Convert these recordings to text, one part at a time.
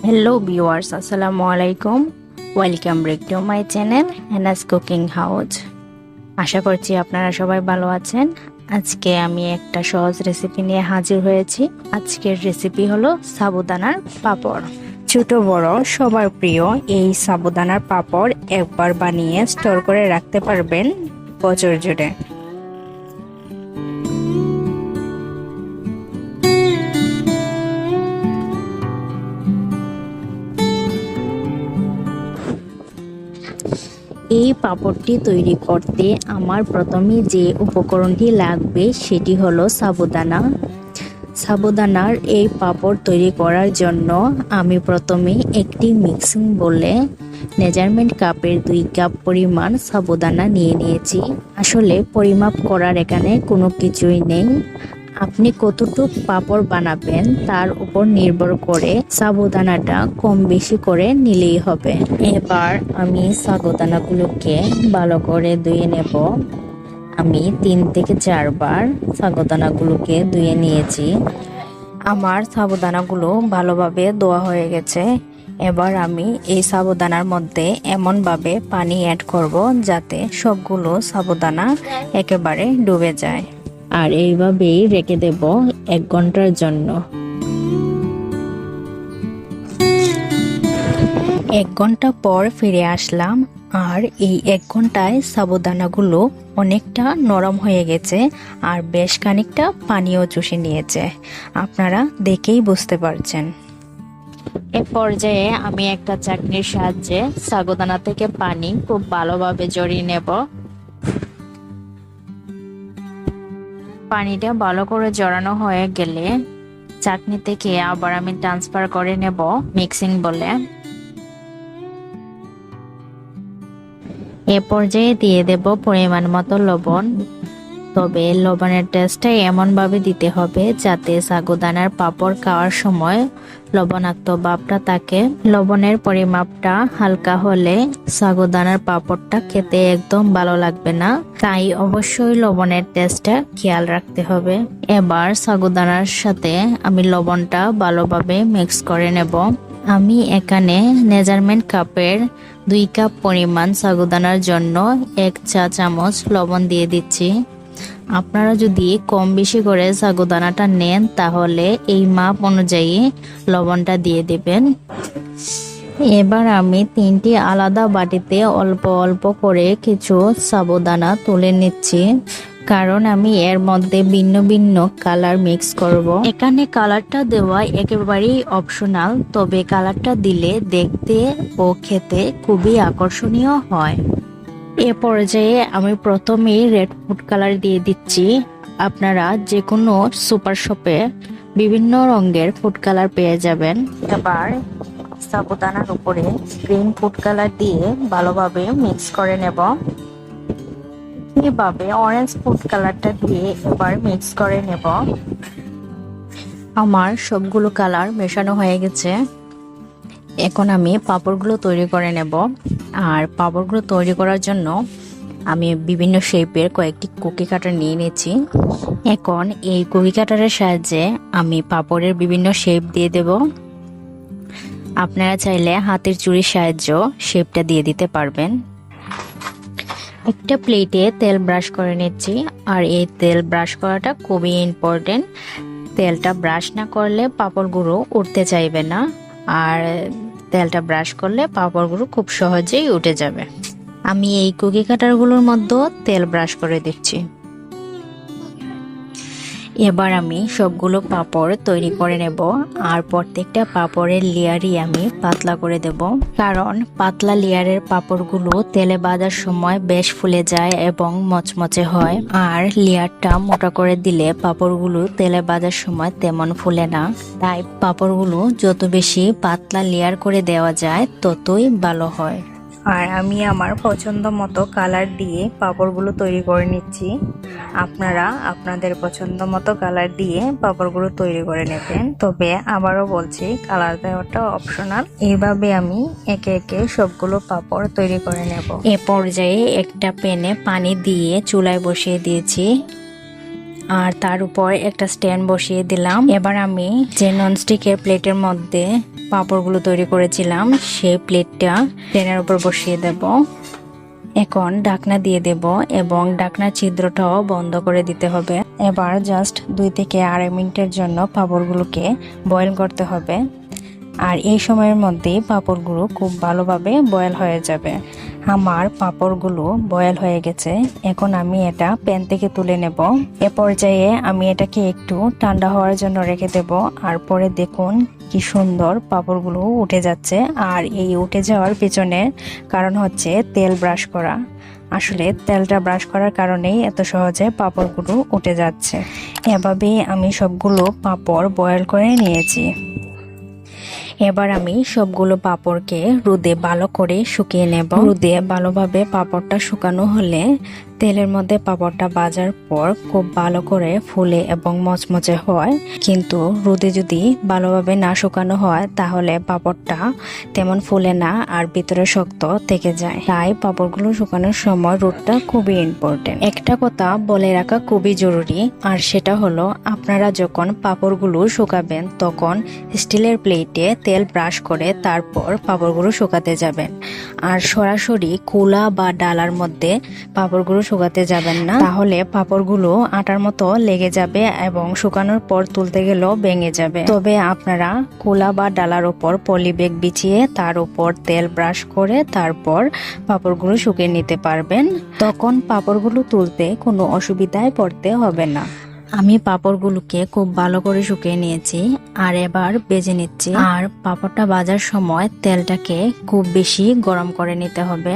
Hello viewers, Assalamu alaikum. Welcome back to my channel Hannah's Cooking House. আশা করছি আপনারা সবাই ভালো আছেন। আজকে আমি একটা সহজ রেসিপি নিয়ে হাজির হয়েছি। আজকের রেসিপি হলো সাবুদানার পাপড়। ছোট বড় সবার প্রিয় এই সাবুদানার পাপড় একবার বানিয়ে স্টোর করে রাখতে পারবেন বছর জুড়ে। এই পাপড়টি তৈরি করতে আমার প্রথমে যে উপকরণটি লাগবে সেটি হলো সাবুদানা। সাবুদানার এই পাপড় তৈরি করার জন্য আমি প্রথমে একটি মিক্সিং বলে মেজারমেন্ট কাপের 2 কাপ পরিমাণ সাবুদানা নিয়ে নিয়েছি। আসলে পরিমাপ করার এখানে কোনো কিছুই নেই, আপনি কতটুকু পাপড় বানাবেন তার উপর নির্ভর করে সাবুদানাটা কম বেশি করে নিলেই হবে। এবার আমি সাবুদানাগুলোকে ভালো করে ধুয়ে নেব। আমি 3 থেকে 4 বার সাবুদানাগুলোকে ধুয়ে নিয়েছি। আমার সাবুদানাগুলো ভালোভাবে ধোয়া হয়ে গেছে। এবার আমি এই সাবুদানার মধ্যে এমনভাবে পানি অ্যাড করব যাতে সবগুলো সাবুদানা একেবারে ডুবে যায়, আর এইভাবেই রেখে দেব 1 ঘন্টার জন্য। 1 ঘন্টা পর ফিরে আসলাম, আর এই 1 ঘন্টায় সাবুদানাগুলো অনেকটা নরম হয়ে গেছে আর বেশ খানিকটা পানিও চুষে নিয়েছে, আপনারা দেখেই বুঝতে পারছেন। এ পর্যায়ে আমি একটা চাকনির সাহায্যে সাবুদানা থেকে পানি খুব ভালোভাবে ঝরিয়ে নেব। পানিটা ভালো করে জড়ানো হয়ে গেলে চাকনি থেকে আবার আমি ট্রান্সফার করে নেব মিক্সিং বলে। এ পর্যায়ে দিয়ে দেব পরিমাণ মতো লবণ, তবে লবণের টেস্টটা এমনভাবে দিতে হবে যাতে সাবুদানার পাপড় খাওয়ার সময় লবণাক্ত ভাবটা থাকে। লবণের পরিমাপটা হালকা হলে সাবুদানার পাপড়টা খেতে একদম ভালো লাগবে না, তাই অবশ্যই লবণের টেস্টটা খেয়াল রাখতে হবে। এবার সাবুদানার সাথে আমি লবণটা ভালোভাবে মিক্স করে নেব। আমি এখানে মেজারমেন্ট কাপের 2 কাপ পরিমাণ সাবুদানার জন্য 1 চা চামচ লবণ দিয়ে দিচ্ছি। আপনারা যদি কম বেশি করে সাবুদানাটা নেন তাহলে এই মাপ অনুযায়ী লবণটা দিয়ে দেবেন। এবার আমি 3টি আলাদা বাটিতে অল্প অল্প করে কিছু সাবুদানা তুলে নিচ্ছি, কারণ আমি এর মধ্যে ভিন্ন ভিন্ন কালার মিক্স করব। এখানে কালারটা দেওয়া একেবারেই অপশনাল, তবে কালারটা দিলে দেখতে ও খেতে খুবই আকর্ষণীয় হয়। এ পর্যায়ে আমি প্রথমেই রেড ফুড কালার দিয়ে দিচ্ছি। আপনারা যে কোনো সুপার শপে বিভিন্ন রঙের ফুড কালার পেয়ে যাবেন। এবার সাবুদানার উপরে গ্রিন ফুড কালার দিয়ে ভালোভাবে মিক্স করে নেব। এভাবে অরেঞ্জ ফুড কালারটা দিয়ে এবার মিক্স করে নেব। আমার সবগুলো কালার মেশানো হয়ে গেছে। এখন আমি পাপড়গুলো তৈরি করে নেব। আর পাপড়গুলো তৈরি করার জন্য আমি বিভিন্ন শেপের কয়েকটি কুকি কাটার নিয়ে নিয়েছি। এখন এই কুকি কাটারের সাহায্যে আমি পাপড়ের বিভিন্ন শেপ দিয়ে দেব। আপনারা চাইলে হাতের চুরির সাহায্য শেপটা দিয়ে দিতে পারবেন। একটা প্লেটে তেল ব্রাশ করে নিচ্ছি, আর এই তেল ব্রাশ করাটা খুবই ইম্পর্টেন্ট। তেলটা ব্রাশ না করলে পাপড়গুলো উঠতে চাইবে না, আর তেলটা ব্রাশ করলে পাপড়গুলো খুব সহজেই উঠে যাবে। আমি এই কুকি কাটারগুলোর মধ্যে তেল ব্রাশ করে দিচ্ছি। এবার আমি সবগুলো পাপড় তৈরি করে নেব, আর প্রত্যেকটা পাপড়ের লেয়ারই আমি পাতলা করে দেব, কারণ পাতলা লেয়ারের পাপড়গুলো তেলে ভাজার সময় বেশ ফুলে যায় এবং মচমচে হয়, আর লেয়ারটা মোটা করে দিলে পাপড়গুলো তেলে ভাজার সময় তেমন ফুলে না। তাই পাপড়গুলো যত বেশি পাতলা লেয়ার করে দেওয়া যায় ততই ভালো হয়। আর আমি আমার পছন্দ মতো কালার দিয়ে পাপড়গুলো তৈরি করে নিচ্ছি। আপনারা আপনাদের পছন্দ মতো কালার দিয়ে পাপড়গুলো তৈরি করে নেবেন, তবে আবারও বলছি কালার দেওয়াটা অপশনাল। এইভাবে আমি একে একে সবগুলো পাপড় তৈরি করে নেব। এ পর্যায়ে একটা প্যানে পানি দিয়ে চুলায় বসিয়ে দিয়েছি, আর তার উপর একটা স্ট্যান্ড বসিয়ে দিলাম। এবার আমি যে ননস্টিকের প্লেটের মধ্যে পাঁপড়গুলো তৈরি করেছিলাম সেই প্লেটটা প্যানের উপর বসিয়ে দেব। এখন ঢাকনা দিয়ে দেব এবং ঢাকনার ছিদ্রটাও বন্ধ করে দিতে হবে। এবার জাস্ট 2 থেকে 2.5 মিনিটের জন্য পাঁপড়গুলোকে বয়েল করতে হবে। আর এই সময়ের মধ্যেই পাঁপড়গুলো খুব ভালোভাবে বয়েল হয়ে যাবে। আমার পাঁপড়গুলো বয়েল হয়ে গেছে। এখন আমি এটা প্যান থেকে তুলে নেব। এ পর্যায়ে আমি এটাকে একটু ঠান্ডা হওয়ার জন্য রেখে দেব। আর পরে দেখুন কি সুন্দর পাঁপড়গুলো উঠে যাচ্ছে। আর এই উঠে যাওয়ার পেছনে কারণ হচ্ছে তেল ব্রাশ করা। আসলে তেলটা ব্রাশ করার কারণেই এত সহজে পাঁপড়গুলো উঠে যাচ্ছে। এভাবেই আমি সবগুলো পাঁপড় বয়েল করে নিয়েছি। এবার আমি সবগুলো পাঁপড়কে রোদে ভালো করে শুকিয়ে নেব। রোদে ভালোভাবে পাঁপড়টা শুকানো হলে তেলের মধ্যে পাঁপড়টা ভাজার পর খুব ভালো করে ফুলে এবং মচমচে হয়। কিন্তু রোদে যদি ভালোভাবে না শুকানো হয় তাহলে পাঁপড়টা তেমন ফুলে না আর ভিতরে শক্ত থেকে যায়। তাই পাঁপড়গুলো শুকানোর সময় রোদটা খুবই ইম্পর্টেন্ট। একটা কথা বলে রাখা খুবই জরুরি, আর সেটা হলো আপনারা যখন পাঁপড়গুলো শুকাবেন তখন স্টিলের প্লেটে তেল ব্রাশ করে তারপর পাঁপড়গুলো শুকাতে যাবেন। আর সরাসরি কুলা বা ডালার মধ্যে পাঁপড়গুলো শুকাতে যাবেন না, তাহলে পাঁপড়গুলো আটার মতো লেগে যাবে এবং শুকানোর পর তুলতে গেলেও ভেঙে যাবে। তবে আপনারা কুলা বা ডালার উপর পলি ব্যাগ বিছিয়ে তার উপর তেল ব্রাশ করে তারপর পাঁপড়গুলো শুকিয়ে নিতে পারবেন। তখন পাঁপড়গুলো তুলতে কোনো অসুবিধায় পড়তে হবে না। আমি পাঁপড়গুলোকে খুব ভালো করে শুকিয়ে নিয়েছি আর এবার ভেজে নিচ্ছি। আর পাঁপড়টা ভাজার সময় তেলটাকে খুব বেশি গরম করে নিতে হবে,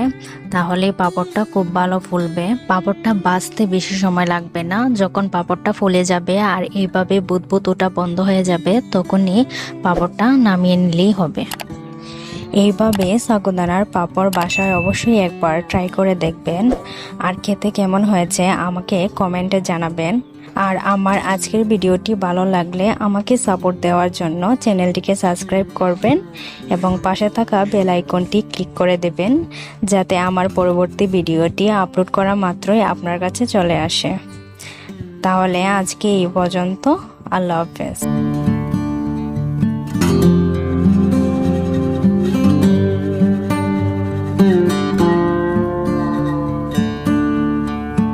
তাহলে পাঁপড়টা খুব ভালো ফুলবে। পাঁপড়টা ভাজতে বেশি সময় লাগবে না। যখন পাঁপড়টা ফুলে যাবে আর এইভাবে বুদবুদ ওটা বন্ধ হয়ে যাবে তখনই পাঁপড়টা নামিয়ে নিলেই হবে। এইভাবে সাগুদানার পাঁপড় বাসায় অবশ্যই একবার ট্রাই করে দেখবেন। আর খেতে কেমন হয়েছে আমাকে কমেন্টে জানাবেন। আর আমার আজকের ভিডিওটি ভালো লাগলে আমাকে সাপোর্ট দেওয়ার জন্য চ্যানেলটিকে সাবস্ক্রাইব করবেন এবং পাশে থাকা বেল আইকনটি ক্লিক করে দেবেন, যাতে আমার পরবর্তী ভিডিওটি আপলোড করা মাত্রই আপনার কাছে চলে আসে। তাহলে আজকে এই পর্যন্ত। আল্লাহ হাফেজ।